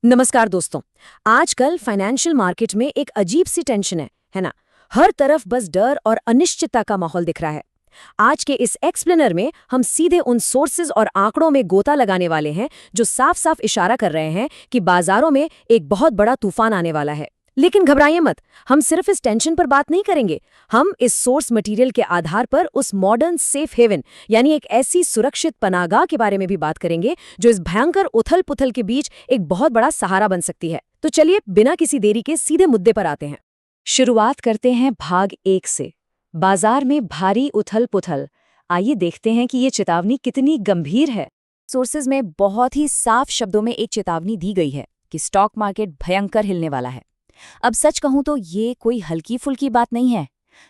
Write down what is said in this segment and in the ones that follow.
नमस्कार दोस्तों। आजकल फाइनेंशियल मार्केट में एक अजीब सी टेंशन है ना। हर तरफ बस डर और अनिश्चितता का माहौल दिख रहा है। आज के इस एक्सप्लेनर में हम सीधे उन सोर्सेज और आंकड़ों में गोता लगाने वाले हैं जो साफ साफ इशारा कर रहे हैं कि बाजारों में एक बहुत बड़ा तूफान आने वाला है। लेकिन घबराइए मत, हम सिर्फ इस टेंशन पर बात नहीं करेंगे। हम इस सोर्स मटेरियल के आधार पर उस मॉडर्न सेफ हेवन यानी एक ऐसी सुरक्षित पनाहगाह के बारे में भी बात करेंगे जो इस भयंकर उथल पुथल के बीच एक बहुत बड़ा सहारा बन सकती है। तो चलिए बिना किसी देरी के सीधे मुद्दे पर आते हैं। शुरुआत करते हैं भाग 1 से, बाजार में भारी उथल पुथल। आइए देखते हैं कि ये चेतावनी कितनी गंभीर है। सोर्सेज में बहुत ही साफ शब्दों में एक चेतावनी दी गई है कि स्टॉक मार्केट भयंकर हिलने वाला है। अब सच कहूं तो ये कोई हल्की फुल्की बात नहीं है।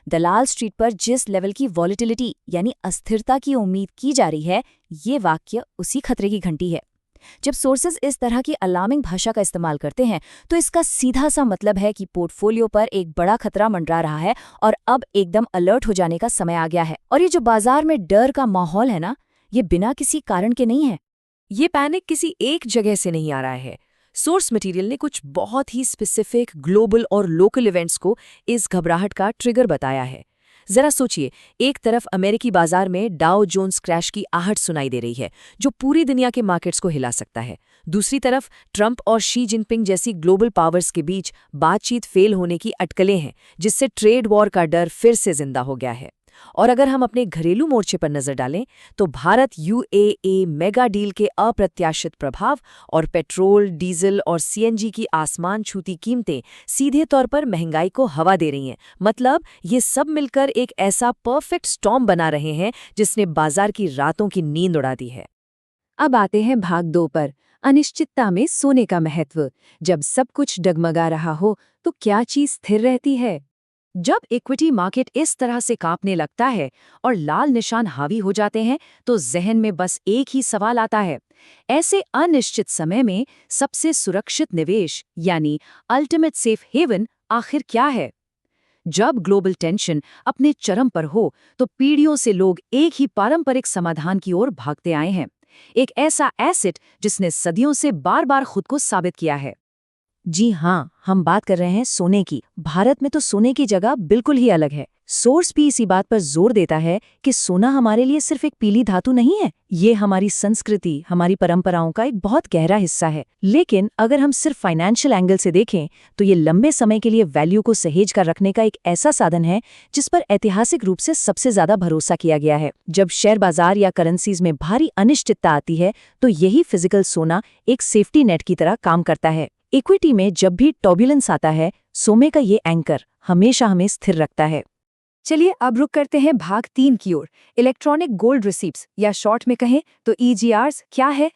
दलाल स्ट्रीट पर जिस लेवल की वॉलेटिलिटी यानी अस्थिरता की उम्मीद की जा रही है, ये वाक्य उसी खतरे की घंटी है। जब सोर्सेज इस तरह की अलार्मिंग भाषा का इस्तेमाल करते हैं तो इसका सीधा सा मतलब है कि पोर्टफोलियो पर एक बड़ा खतरा मंडरा रहा है और अब एकदम अलर्ट हो जाने का समय आ गया है। और ये जो बाजार में डर का माहौल है ना, ये बिना किसी कारण के नहीं है। ये पैनिक किसी एक जगह से नहीं आ रहा है। सोर्स मटेरियल ने कुछ बहुत ही स्पेसिफिक ग्लोबल और लोकल इवेंट्स को इस घबराहट का ट्रिगर बताया है। जरा सोचिए, एक तरफ अमेरिकी बाजार में डाउ जोन्स क्रैश की आहट सुनाई दे रही है जो पूरी दुनिया के मार्केट्स को हिला सकता है। दूसरी तरफ ट्रंप और शी जिनपिंग जैसी ग्लोबल पावर्स के बीच बातचीत फेल होने की अटकलें हैं, जिससे ट्रेड वॉर का डर फिर से जिंदा हो गया है। और अगर हम अपने घरेलू मोर्चे पर नजर डालें तो भारत यूएई मेगा डील के अप्रत्याशित प्रभाव और पेट्रोल, डीजल और सीएनजी की आसमान छूती कीमतें सीधे तौर पर महंगाई को हवा दे रही हैं। मतलब ये सब मिलकर एक ऐसा परफेक्ट स्टॉर्म बना रहे हैं जिसने बाजार की रातों की नींद उड़ा दी है। अब आते हैं भाग 2 पर, अनिश्चितता में सोने का महत्व। जब सब कुछ डगमगा रहा हो तो क्या चीज स्थिर रहती है? जब इक्विटी मार्केट इस तरह से कांपने लगता है और लाल निशान हावी हो जाते हैं तो जहन में बस एक ही सवाल आता है। ऐसे अनिश्चित समय में सबसे सुरक्षित निवेश यानी अल्टीमेट सेफ हेवन आखिर क्या है? जब ग्लोबल टेंशन अपने चरम पर हो तो पीढ़ियों से लोग एक ही पारंपरिक समाधान की ओर भागते आए हैं। एक ऐसा एसेट जिसने सदियों से बार बार खुद को साबित किया है। जी हाँ, हम बात कर रहे हैं सोने की। भारत में तो सोने की जगह बिल्कुल ही अलग है। सोर्स भी इसी बात पर जोर देता है कि सोना हमारे लिए सिर्फ एक पीली धातु नहीं है, ये हमारी संस्कृति, हमारी परंपराओं का एक बहुत गहरा हिस्सा है। लेकिन अगर हम सिर्फ फाइनेंशियल एंगल से देखें तो ये लंबे समय के लिए वैल्यू को सहेज कर रखने का एक ऐसा साधन है जिस पर ऐतिहासिक रूप से सबसे ज्यादा भरोसा किया गया है। जब शेयर बाजार या करेंसीज में भारी अनिश्चितता आती है तो यही फिजिकल सोना एक सेफ्टी नेट की तरह काम करता है। इक्विटी में जब भी टर्बुलेंस आता है, सोने का ये एंकर हमेशा हमें स्थिर रखता है। चलिए अब रुक करते हैं भाग 3 की ओर, इलेक्ट्रॉनिक गोल्ड रिसीप्ट्स या शॉर्ट में कहें तो ईजीआरस क्या है?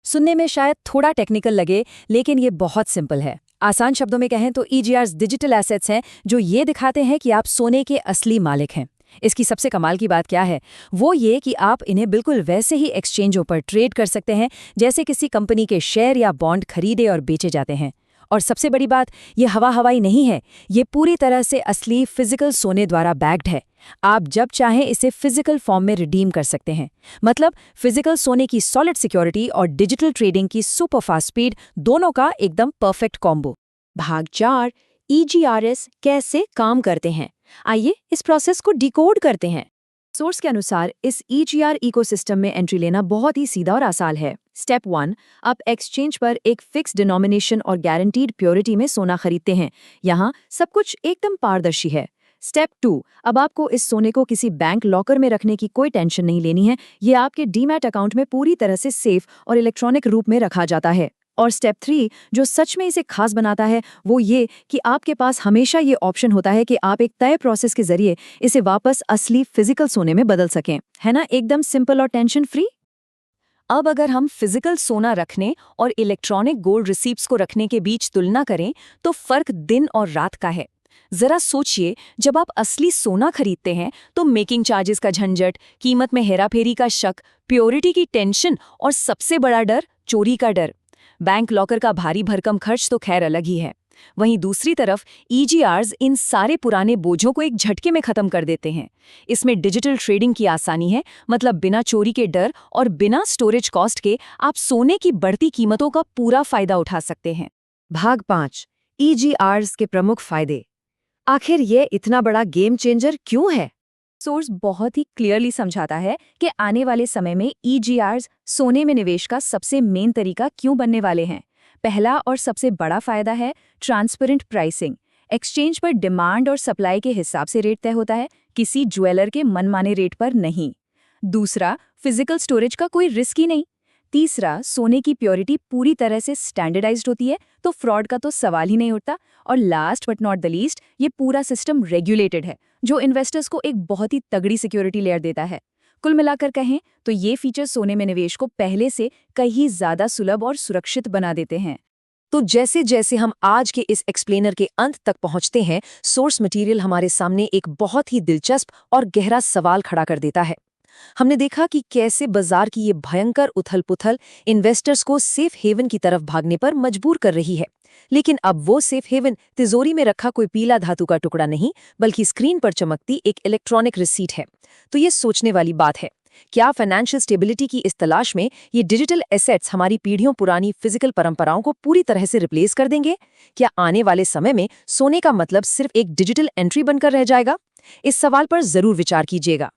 सुनने में शायद थोड़ा टेक्निकल लगे, लेकिन ये बहुत सिंपल है। आसान शब्दों में कहें तो ईजीआरस डिजिटल एसेट्स हैं जो ये दिखाते हैं कि आप सोने के असली मालिक हैं। इसकी सबसे कमाल की बात क्या है? वो ये कि आप इन्हें बिल्कुल वैसे ही एक्सचेंजों पर ट्रेड कर सकते हैं जैसे किसी कंपनी के शेयर या बॉन्ड खरीदे और बेचे जाते हैं। और सबसे बड़ी बात, ये हवाई नहीं है, ये पूरी तरह से असली फिजिकल सोने द्वारा बैक्ड है। आप जब चाहें इसे फिजिकल फॉर्म में रिडीम कर सकते हैं। मतलब फिजिकल सोने की सॉलिड सिक्योरिटी और डिजिटल ट्रेडिंग की सुपर फास्ट स्पीड, दोनों का एकदम परफेक्ट कॉम्बो। भाग 4, ईजीआरएस कैसे काम करते हैं। आइए इस प्रोसेस को डिकोड करते हैं। सोर्स के अनुसार इस ईजीआर इकोसिस्टम में एंट्री लेना बहुत ही सीधा और आसान है। स्टेप 1, आप एक्सचेंज पर एक फिक्स डिनोमिनेशन और गारंटीड प्योरिटी में सोना खरीदते हैं। यहाँ सब कुछ एकदम पारदर्शी है। स्टेप 2, अब आपको इस सोने को किसी बैंक लॉकर में रखने की कोई टेंशन नहीं लेनी है। ये आपके डीमैट अकाउंट में पूरी तरह से सेफ और इलेक्ट्रॉनिक रूप में रखा जाता है। और स्टेप 3, जो सच में इसे खास बनाता है, वो ये कि आपके पास हमेशा ये ऑप्शन होता है कि आप एक तय प्रोसेस के जरिए इसे वापस असली फिजिकल सोने में बदल सकें। है ना, एकदम सिंपल और टेंशन फ्री। अब अगर हम फिजिकल सोना रखने और इलेक्ट्रॉनिक गोल्ड रिसीप्ट्स को रखने के बीच तुलना करें तो फर्क दिन और रात का है। जरा सोचिए, जब आप असली सोना खरीदते हैं तो मेकिंग चार्जेस का झंझट, कीमत में हेराफेरी का शक, प्योरिटी की टेंशन और सबसे बड़ा डर, चोरी का डर। बैंक लॉकर का भारी भरकम खर्च तो खैर अलग ही है। वहीं दूसरी तरफ EGRs इन सारे पुराने बोझों को एक झटके में खत्म कर देते हैं। इसमें डिजिटल ट्रेडिंग की आसानी है, मतलब बिना चोरी के डर और बिना स्टोरेज कॉस्ट के आप सोने की बढ़ती कीमतों का पूरा फायदा उठा सकते हैं। भाग 5 EGRs के प्रमुख फायदे। आखिर ये इतना बड़ा गेम चेंजर क्यों है? सोर्स बहुत ही क्लियरली समझाता है कि आने वाले समय में EGRs सोने में निवेश का सबसे मेन तरीका क्यों बनने वाले हैं। पहला और सबसे बड़ा फायदा है ट्रांसपेरेंट प्राइसिंग। एक्सचेंज पर डिमांड और सप्लाई के हिसाब से रेट तय होता है, किसी ज्वेलर के मनमाने रेट पर नहीं। दूसरा, फिजिकल स्टोरेज का कोई रिस्क ही नहीं। तीसरा, सोने की प्योरिटी पूरी तरह से स्टैंडर्डाइज्ड होती है, तो फ्रॉड का तो सवाल ही नहीं उठता। और last but not the least, ये पूरा सिस्टम रेगुलेटेड है, जो इन्वेस्टर्स को एक बहुत ही तगड़ी सिक्योरिटी लेयर देता है। कुल मिलाकर कहें तो ये फीचर सोने में निवेश को पहले से कहीं ज्यादा सुलभ और सुरक्षित बना देते हैं। तो जैसे जैसे हम आज के इस एक्सप्लेनर के अंत तक पहुंचते हैं, सोर्स मटेरियल हमारे सामने एक बहुत ही दिलचस्प और गहरा सवाल खड़ा कर देता है। हमने देखा कि कैसे बाजार की ये भयंकर उथल-पुथल इन्वेस्टर्स को सेफ हेवन की तरफ भागने पर मजबूर कर रही है। लेकिन अब वो सेफ हेवन तिजोरी में रखा कोई पीला धातु का टुकड़ा नहीं, बल्कि स्क्रीन पर चमकती एक इलेक्ट्रॉनिक रिसीट है। तो ये सोचने वाली बात है, क्या फाइनेंशियल स्टेबिलिटी की इस तलाश में ये डिजिटल एसेट्स हमारी पीढ़ियों पुरानी फिजिकल परंपराओं को पूरी तरह से रिप्लेस कर देंगे? क्या आने वाले समय में सोने का मतलब सिर्फ एक डिजिटल एंट्री बनकर रह जाएगा? इस सवाल पर जरूर विचार कीजिएगा।